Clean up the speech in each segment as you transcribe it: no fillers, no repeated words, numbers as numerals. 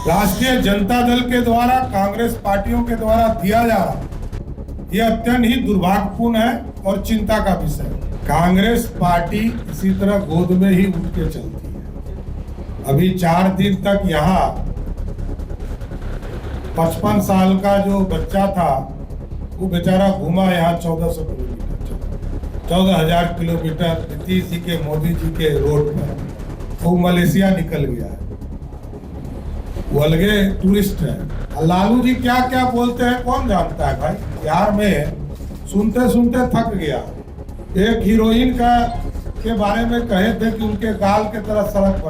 राष्ट्रीय जनता दल के द्वारा कांग्रेस पार्टियों के द्वारा दिया जा रहा ये अत्यंत ही दुर्भाग्यपूर्ण है और चिंता का विषय है। कांग्रेस पार्टी इसी तरह गोद में ही उठ के चलती है। अभी 4 दिन तक यहाँ 55 साल का जो बच्चा था वो बेचारा घूमा यहाँ 1400 किलोमीटर 14,000 किलोमीटर नीतीश जी के मोदी जी के रोड पर, वो मलेशिया निकल गया है, वो अलगे टूरिस्ट है। लालू जी क्या क्या बोलते हैं कौन जानता है भाई। बिहार में सुनते सुनते थक गया। एक हीरोइन के बारे में कहे थे कि उनके गाल के तरह सड़क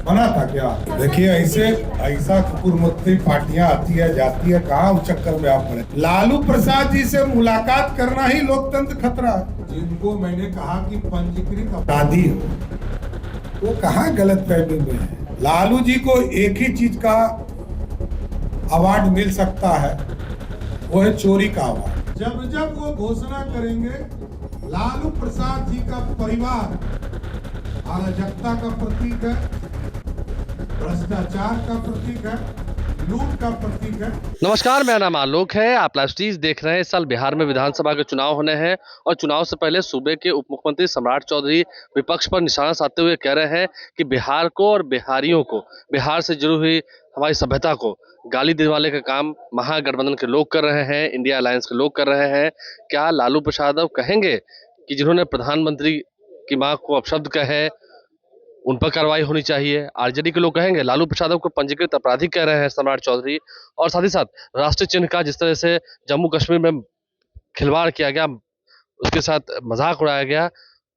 बना था क्या। देखिए ऐसा कुकुरमुत्ती पार्टियां आती है जाती है, कहाँ उस चक्कर में आप पड़े। लालू प्रसाद जी से मुलाकात करना ही लोकतंत्र खतरा है। जिनको मैंने कहा कि पंजीकृत अपराधी हो वो कहाँ गलत फहमी में है। लालू जी को एक ही चीज का अवार्ड मिल सकता है, वो है चोरी का अवार्ड। जब जब वो घोषणा करेंगे लालू प्रसाद जी का परिवार अराजकता का प्रतीक है, भ्रष्टाचार का प्रतीक है, लूट का प्रतीक है। नमस्कार, मेरा नाम आलोक है। आप लाइव स्टीज देख रहे हैं। इस साल बिहार में विधानसभा के चुनाव होने हैं और चुनाव से पहले सूबे के उप मुख्यमंत्री सम्राट चौधरी विपक्ष पर निशाना साधते हुए कह रहे हैं कि बिहार को और बिहारियों को, बिहार से जुड़ी हुई हमारी सभ्यता को गाली देने वाले का काम महागठबंधन के लोग कर रहे हैं, इंडिया अलायंस के लोग कर रहे हैं। क्या लालू प्रसाद अब कहेंगे कि जिन्होंने प्रधानमंत्री की मां को अपशब्द कहे उन पर कार्रवाई होनी चाहिए? आरजेडी के लोग कहेंगे लालू प्रसाद को पंजीकृत अपराधी कह रहे हैं सम्राट चौधरी, और साथ ही साथ राष्ट्रीय चिन्ह का जिस तरह से जम्मू कश्मीर में खिलवाड़ किया गया, उसके साथ मजाक उड़ाया गया,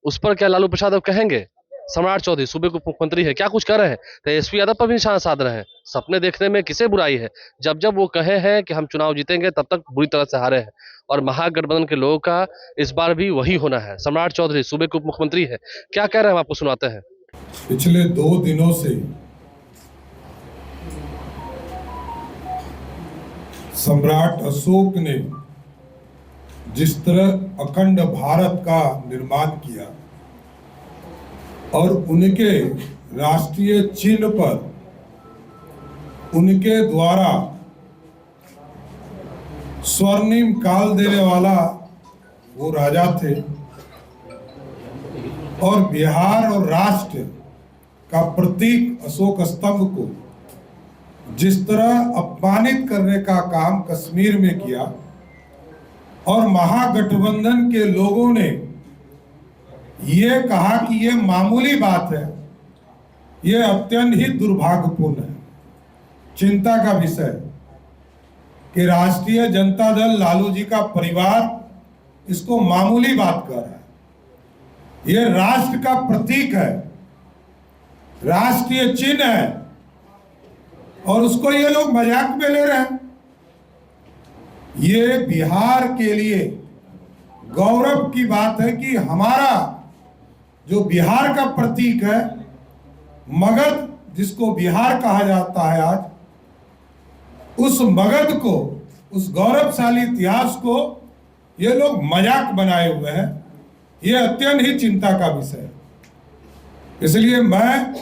उस पर क्या लालू प्रसाद कहेंगे? सम्राट चौधरी सूबे के मुख्यमंत्री है, क्या कुछ कर रहे हैं? तेजस्वी यादव पर भी निशाना साध रहे हैं। सपने देखने में किसे बुराई है? जब जब वो कहे हैं कि हम चुनाव जीतेंगे तब तक बुरी तरह से हारे हैं, और महागठबंधन के लोगों का इस बार भी वही होना है। सम्राट चौधरी सूबे के उप मुख्यमंत्री है, क्या कह रहे हैं हम आपको सुनाते हैं। पिछले 2 दिनों से सम्राट अशोक ने जिस तरह अखंड भारत का निर्माण किया और उनके राष्ट्रीय चिन्ह पर उनके द्वारा स्वर्णिम काल देने वाला वो राजा थे, और बिहार और राष्ट्र का प्रतीक अशोक स्तंभ को जिस तरह अपमानित करने का काम कश्मीर में किया, और महागठबंधन के लोगों ने ये कहा कि ये मामूली बात है, ये अत्यंत ही दुर्भाग्यपूर्ण है, चिंता का विषय कि राष्ट्रीय जनता दल लालू जी का परिवार इसको मामूली बात कर रहा है। ये राष्ट्र का प्रतीक है, राष्ट्रीय चिन्ह है, और उसको ये लोग मजाक में ले रहे हैं। ये बिहार के लिए गौरव की बात है कि हमारा जो बिहार का प्रतीक है, मगध जिसको बिहार कहा जाता है आज, उस मगध को, उस गौरवशाली इतिहास को ये लोग मजाक बनाए हुए हैं। ये अत्यंत ही चिंता का विषय है। इसलिए मैं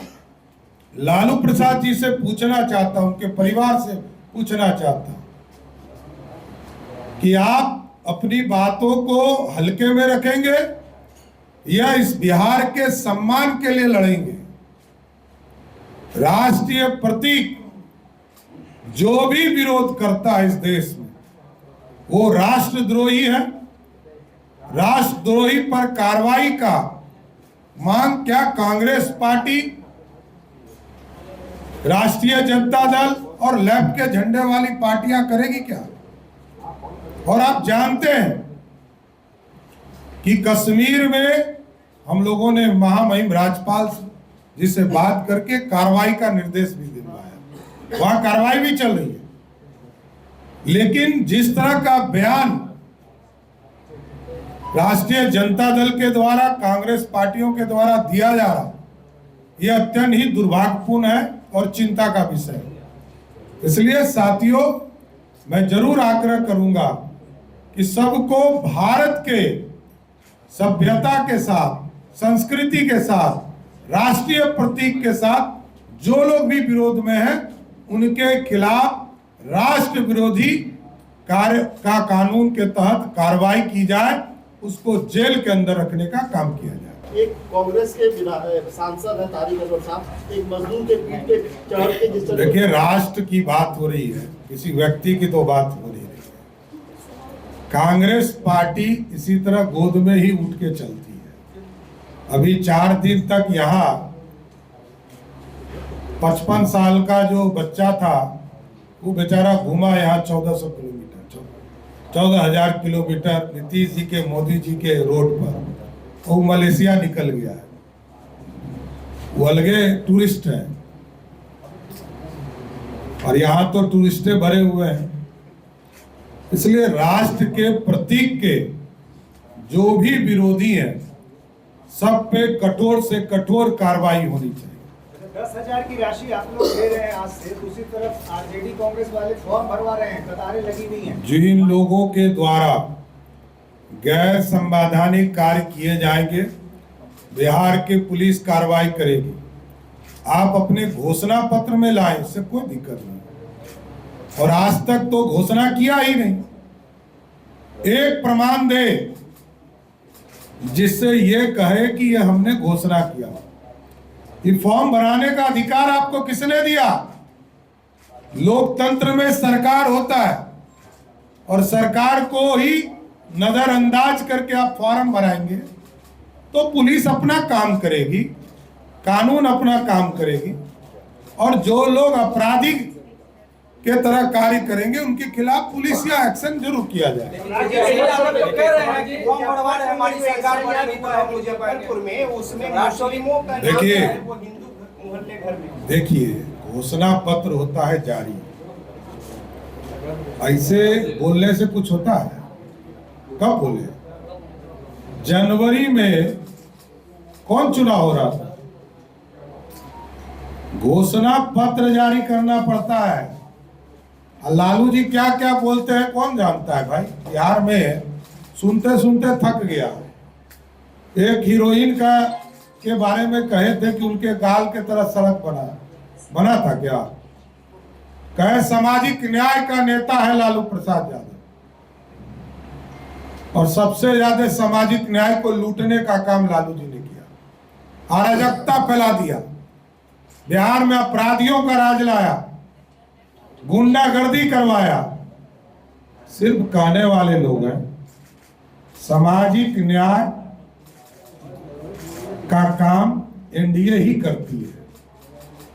लालू प्रसाद जी से पूछना चाहता हूं, उनके परिवार से पूछना चाहता हूं कि आप अपनी बातों को हल्के में रखेंगे या इस बिहार के सम्मान के लिए लड़ेंगे। राष्ट्रीय प्रतीक जो भी विरोध करता है इस देश में वो राष्ट्रद्रोही है। राष्ट्रद्रोही पर कार्रवाई का मांग क्या कांग्रेस पार्टी, राष्ट्रीय जनता दल और लेफ्ट के झंडे वाली पार्टियां करेगी क्या? और आप जानते हैं कि कश्मीर में हम लोगों ने महामहिम राज्यपाल जी से बात करके कार्रवाई का निर्देश भी दिलवाया, वहां कार्रवाई भी चल रही है। लेकिन जिस तरह का बयान राष्ट्रीय जनता दल के द्वारा कांग्रेस पार्टियों के द्वारा दिया जा रहा, यह अत्यंत ही दुर्भाग्यपूर्ण है और चिंता का विषय है। इसलिए साथियों, मैं जरूर आग्रह करूंगा कि सबको भारत के सभ्यता के साथ, संस्कृति के साथ, राष्ट्रीय प्रतीक के साथ जो लोग भी विरोध में हैं उनके खिलाफ राष्ट्र विरोधी कार्य का कानून के तहत कार्रवाई की जाए, उसको जेल के अंदर रखने का काम किया जाए। एक कांग्रेस के सांसद है तारिक अनवर साहब, एक मजदूर के पीठ पे चढ़ के जिस तरह देखिए, राष्ट्र की बात हो रही है, किसी व्यक्ति की तो बात हो नहीं रही है। कांग्रेस पार्टी इसी तरह गोद में ही उठ के चलती है। अभी 4 दिन तक यहाँ 55 साल का जो बच्चा था वो बेचारा घूमा यहाँ 1400 किलोमीटर, 14,000 किलोमीटर नीतीश जी के, मोदी जी के रोड पर, वो मलेशिया निकल गया है। वो अलगे टूरिस्ट है और यहाँ तो टूरिस्टे भरे हुए हैं। इसलिए राष्ट्र के प्रतीक के जो भी विरोधी हैं, सब पे कठोर से कठोर कार्रवाई होनी चाहिए। 10,000 की राशि आप लोग दे रहे हैं आज से, दूसरी तरफ आरजेडी कांग्रेस वाले फॉर्म भरवा रहे हैं, कतारें लगी हुई हैं। जिन लोगों के द्वारा गैर संवैधानिक कार्य किए जाएंगे, बिहार की पुलिस कार्रवाई करेगी। आप अपने घोषणा पत्र में लाएं, इससे कोई दिक्कत नहीं, और आज तक तो घोषणा किया ही नहीं। एक प्रमाण दे जिससे ये कहे कि ये हमने घोषणा किया। ये फॉर्म भराने का अधिकार आपको किसने दिया? लोकतंत्र में सरकार होता है और सरकार को ही नजरअंदाज करके आप फॉर्म भराएंगे तो पुलिस अपना काम करेगी, कानून अपना काम करेगी, और जो लोग आपराधिक के तरह कार्य करेंगे उनके खिलाफ पुलिस या एक्शन जरूर किया जाए। देखिए, घोषणा पत्र होता है जारी, ऐसे बोलने से कुछ होता है? कब बोले? जनवरी में कौन चुनाव हो रहा था? घोषणा पत्र जारी करना पड़ता है। लालू जी क्या क्या बोलते हैं कौन जानता है भाई। बिहार में सुनते सुनते थक गया। एक हीरोइन का के बारे में कहे थे कि उनके गाल के तरह सड़क बना था क्या? कहे सामाजिक न्याय का नेता है लालू प्रसाद यादव, और सबसे ज्यादा सामाजिक न्याय को लूटने का काम लालू जी ने किया। अराजकता फैला दिया, बिहार में अपराधियों का राज लाया, गुंडागर्दी करवाया। सिर्फ कहने वाले लोग हैं। सामाजिक न्याय का काम एनडीए ही करती है।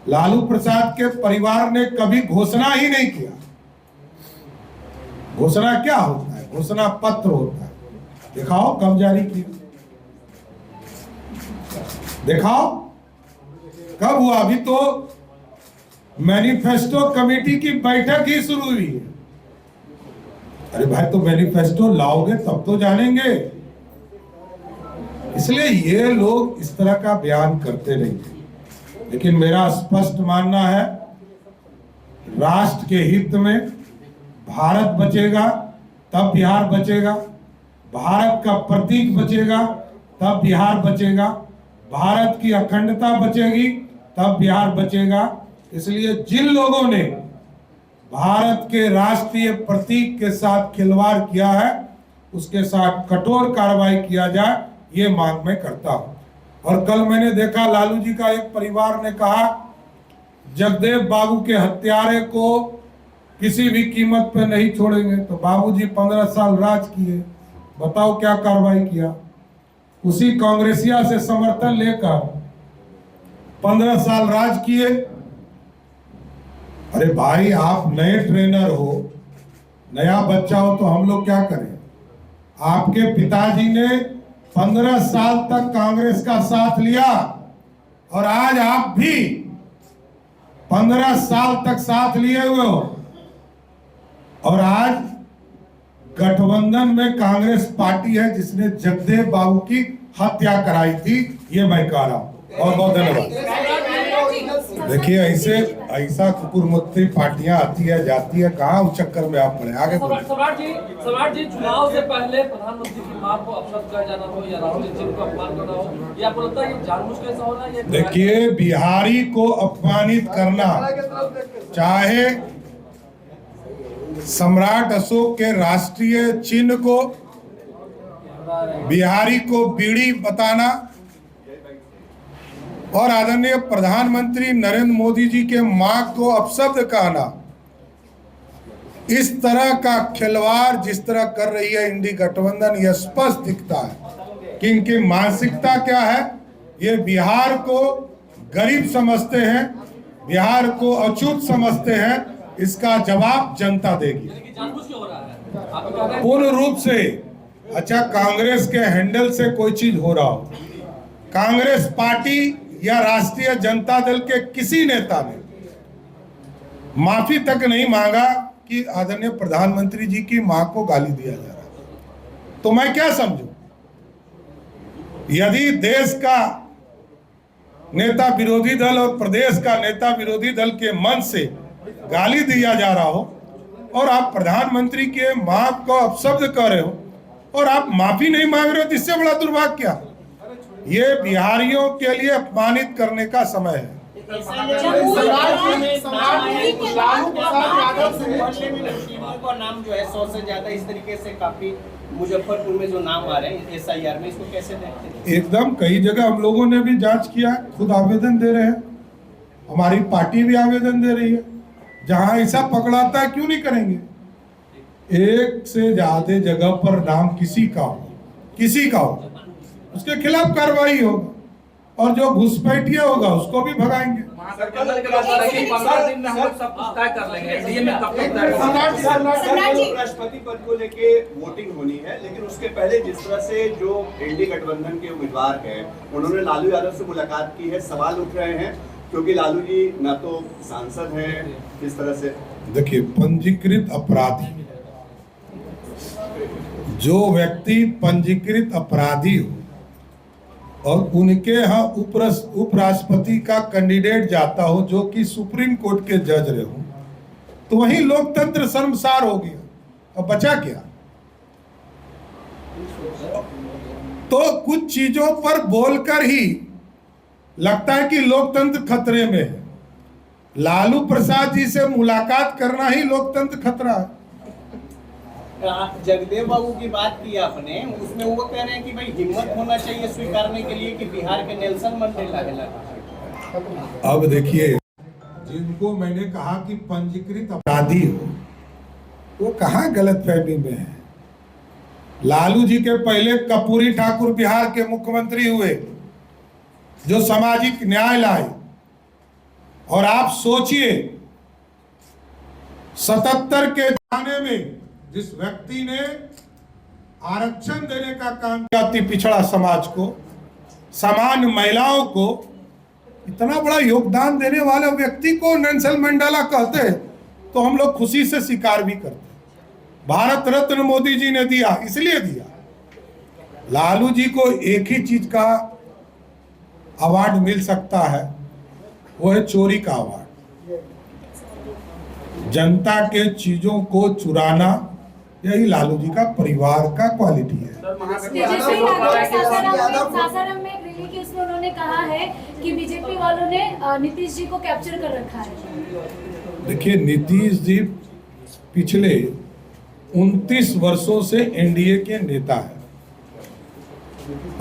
लालू प्रसाद के परिवार ने कभी घोषणा ही नहीं किया। घोषणा क्या होता है? घोषणा पत्र होता है। दिखाओ कब जारी किया, दिखाओ कब हुआ। अभी तो मैनिफेस्टो कमेटी की बैठक ही शुरू हुई है। अरे भाई, तो मैनिफेस्टो लाओगे तब तो जानेंगे। इसलिए ये लोग इस तरह का बयान करते रहेंगे। लेकिन मेरा स्पष्ट मानना है, राष्ट्र के हित में भारत बचेगा तब बिहार बचेगा, भारत का प्रतीक बचेगा तब बिहार बचेगा, भारत की अखंडता बचेगी तब बिहार बचेगा। इसलिए जिन लोगों ने भारत के राष्ट्रीय प्रतीक के साथ खिलवाड़ किया है, उसके साथ कठोर कार्रवाई किया जाए, ये मांग मैं करता हूं। और कल मैंने देखा लालू जी का एक परिवार ने कहा जगदेव बाबू के हत्यारे को किसी भी कीमत पे नहीं छोड़ेंगे। तो बाबूजी 15 साल राज किए, बताओ क्या कार्रवाई किया। उसी कांग्रेसिया से समर्थन लेकर 15 साल राज किए। अरे भाई, आप नए ट्रेनर हो, नया बच्चा हो, तो हम लोग क्या करें? आपके पिताजी ने 15 साल तक कांग्रेस का साथ लिया और आज आप भी 15 साल तक साथ लिए हुए हो, और आज गठबंधन में कांग्रेस पार्टी है जिसने जगदेव बाबू की हत्या कराई थी। ये मैं कह रहा हूं। बहुत बहुत धन्यवाद। देखिए ऐसा कुकुरमुत्ती पार्टियां आती है जाती है, कहाँ उस चक्कर में आप पड़े। आगे बोलिए। सम्राट जी, चुनाव से पहले प्रधानमंत्री की मां को अपशब्द कर जाना हो या राहुल जी को अपमान करना हो, या आपको लगता है ये जानबूझ के ऐसा हो रहा है? देखिए, बिहारी को अपमानित करना, चाहे सम्राट अशोक के राष्ट्रीय चिन्ह को बिहारी को बीड़ी बताना और आदरणीय प्रधानमंत्री नरेंद्र मोदी जी के मां को अपशब्द कहना, इस तरह का खिलवाड़ जिस तरह कर रही है इंडी गठबंधन, यह स्पष्ट दिखता है कि इनकी मानसिकता क्या है। ये बिहार को गरीब समझते हैं, बिहार को अछूत समझते हैं। इसका जवाब जनता देगी पूर्ण रूप से। अच्छा, कांग्रेस के हैंडल से कोई चीज हो रहा हो, कांग्रेस पार्टी या राष्ट्रीय जनता दल के किसी नेता ने माफी तक नहीं मांगा कि आदरणीय प्रधानमंत्री जी की मां को गाली दिया जा रहा है, तो मैं क्या समझूं? यदि देश का नेता विरोधी दल और प्रदेश का नेता विरोधी दल के मन से गाली दिया जा रहा हो और आप प्रधानमंत्री के मां को अपशब्द कर रहे हो और आप माफी नहीं मांग रहे हो, तो इससे बड़ा दुर्भाग्य क्या? ये बिहारियों के लिए अपमानित करने का समय है। नाम जो है 100 से ज्यादा इस तरीके से काफी मुजफ्फरपुर में जो नाम आ रहे हैं SIR में, इसको कैसे देखते हैं? एकदम कई जगह हम लोगों ने भी जांच किया, खुद आवेदन दे रहे हैं, हमारी पार्टी भी आवेदन दे रही है। जहां ऐसा पकड़ाता है क्यों नहीं करेंगे? एक से ज्यादा जगह पर नाम किसी का हो उसके खिलाफ कार्रवाई होगा, और जो घुसपैठिया होगा उसको भी भगाएंगे। राष्ट्रपति पद को लेके वोटिंग होनी है, लेकिन उसके पहले जिस तरह से जो इंडी गठबंधन के उम्मीदवार हैं उन्होंने लालू यादव से मुलाकात की है, सवाल उठ रहे हैं क्योंकि लालू जी ना तो सांसद हैं, किस तरह से? देखिए, पंजीकृत अपराधी, जो व्यक्ति पंजीकृत अपराधी हो और उनके यहाँ उपराष्ट्रपति का कैंडिडेट जाता हो जो कि सुप्रीम कोर्ट के जज रहे हो, तो वही लोकतंत्र शर्मसार हो गया। अब बचा क्या? तो कुछ चीजों पर बोलकर ही लगता है कि लोकतंत्र खतरे में है। लालू प्रसाद जी से मुलाकात करना ही लोकतंत्र खतरा है। जगदेव बाबू की बात की आपने, उसमें वो कह रहे हैं कि भाई हिम्मत होना चाहिए स्वीकारने के लिए कि बिहार के नेल्सन मंडेला है। अब देखिए, जिनको मैंने कहा कि पंजीकृत अपराधी हो, वो कहाँ गलतफहमी में है। लालू जी के पहले कर्पूरी ठाकुर बिहार के मुख्यमंत्री हुए जो सामाजिक न्याय लाए, और आप सोचिए 77 के जमाने में जिस व्यक्ति ने आरक्षण देने का काम किया, अति पिछड़ा समाज को, सामान्य महिलाओं को, इतना बड़ा योगदान देने वाले व्यक्ति को नेल्सन मंडेला कहते हैं, तो हम लोग खुशी से स्वीकार भी करते हैं। भारत रत्न मोदी जी ने दिया, इसलिए दिया। लालू जी को एक ही चीज का अवार्ड मिल सकता है, वो है चोरी का अवार्ड। जनता के चीजों को चुराना, यही लालू जी का परिवार का क्वालिटी है। सासाराम में एक रैली की उसमें उन्होंने कहा है कि बीजेपी वालों ने नीतीश जी को कैप्चर कर रखा है। देखिए, नीतीश जी पिछले 29 वर्षों से एनडीए के नेता हैं,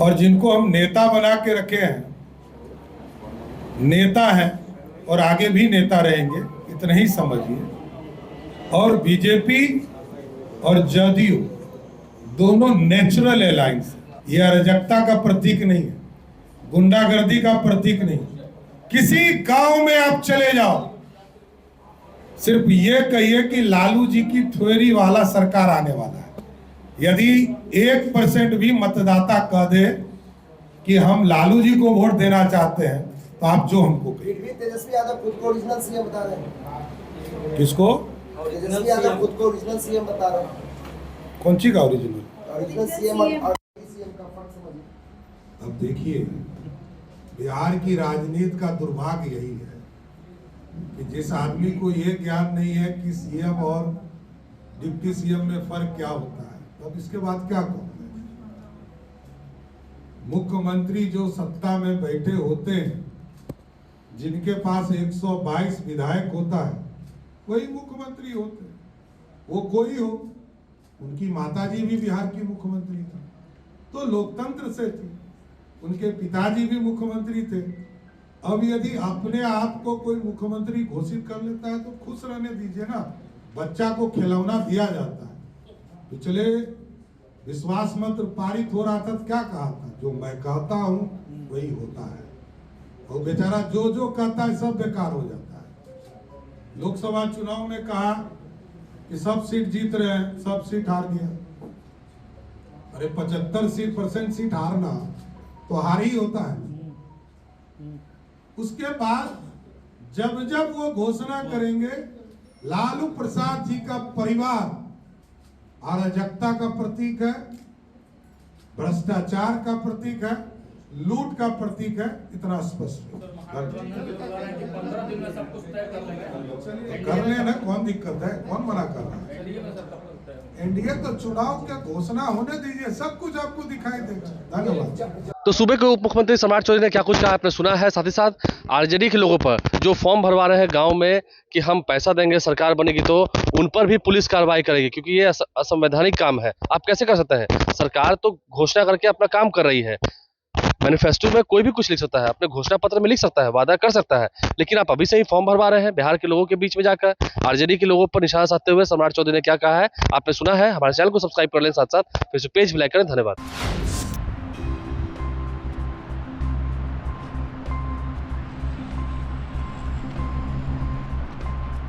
और जिनको हम नेता बना के रखे हैं, नेता हैं और आगे भी नेता रहेंगे, इतना ही समझिए। और बीजेपी और जदयू दोनों नेचुरल अलायंस, ये अराजकता का प्रतीक नहीं है, गुंडागर्दी का प्रतीक नहीं। किसी गांव में आप चले जाओ, सिर्फ ये कहिए कि लालू जी की थ्योरी वाला सरकार आने वाला है। यदि 1% भी मतदाता कह दे कि हम लालू जी को वोट देना चाहते हैं, तो आप जो हमको कहिए। तेजस्वी यादव खुद को ओरिजिनल सीएम बता रहे हैं। किसको? तेजस्वी यादव खुद को ओरिजिनल सीएम बता रहे हैं। कौन सी का ओरिजिनल? ओरिजिनल सीएम और सीएम का फर्क समझिए। अब देखिए, बिहार की राजनीति का दुर्भाग्य यही है कि जिस आदमी को ये ज्ञान नहीं है कि सीएम और डिप्टी सीएम में फर्क क्या होता है, तो अब इसके बाद क्या कहूँ। मुख्यमंत्री जो सत्ता में बैठे होते हैं, जिनके पास 122 विधायक होता है, वही मुख्यमंत्री होते हैं। वो कोई हो, उनकी माताजी भी बिहार की मुख्यमंत्री थी, तो लोकतंत्र से थी। उनके पिताजी भी मुख्यमंत्री थे। अब यदि अपने आप को कोई मुख्यमंत्री घोषित कर लेता है तो खुश रहने दीजिए ना। बच्चा को खिलौना दिया जाता है। पिछले विश्वास मत पारित हो रहा था तो क्या कहा था, जो मैं कहता हूं वही होता है, और बेचारा जो कहता है सब बेकार हो जाता है। लोकसभा चुनाव में कहा कि सब सीट जीत रहे हैं, सब सीट हार गया। अरे 75% सीट हारना तो हार ही होता है। उसके बाद जब वो घोषणा करेंगे लालू प्रसाद जी का परिवार अराजकता का प्रतीक है, भ्रष्टाचार का प्रतीक है, लूट का प्रतीक है, इतना स्पष्ट है। 15 दिन में सब कुछ तय कर लेंगे। कर ले ना, कौन दिक्कत है, कौन मना कर रहा है। एनडीए तो चुनाव के घोषणा होने दीजिए, सब कुछ आपको दिखाई देगा। धन्यवाद। तो सूबे के उप मुख्यमंत्री सम्राट चौधरी ने क्या कुछ कहा आपने सुना है। साथ ही साथ आरजेडी के लोगों पर जो फॉर्म भरवा रहे हैं गांव में कि हम पैसा देंगे सरकार बनेगी तो उन पर भी पुलिस कार्रवाई करेगी, क्योंकि ये असंवैधानिक काम है। आप कैसे कर सकते हैं, सरकार तो घोषणा करके अपना काम कर रही है। मैनिफेस्टो में कोई भी कुछ लिख सकता है, अपने घोषणा पत्र में लिख सकता है, वादा कर सकता है, लेकिन आप अभी से ही फॉर्म भरवा रहे हैं बिहार के लोगों के बीच में जाकर। आरजेडी के लोगों पर निशाना साधते हुए सम्राट चौधरी ने क्या कहा है आपने सुना है। हमारे चैनल को सब्सक्राइब कर लें, साथ साथ फेसबुक पेज भी लाइक करें। धन्यवाद।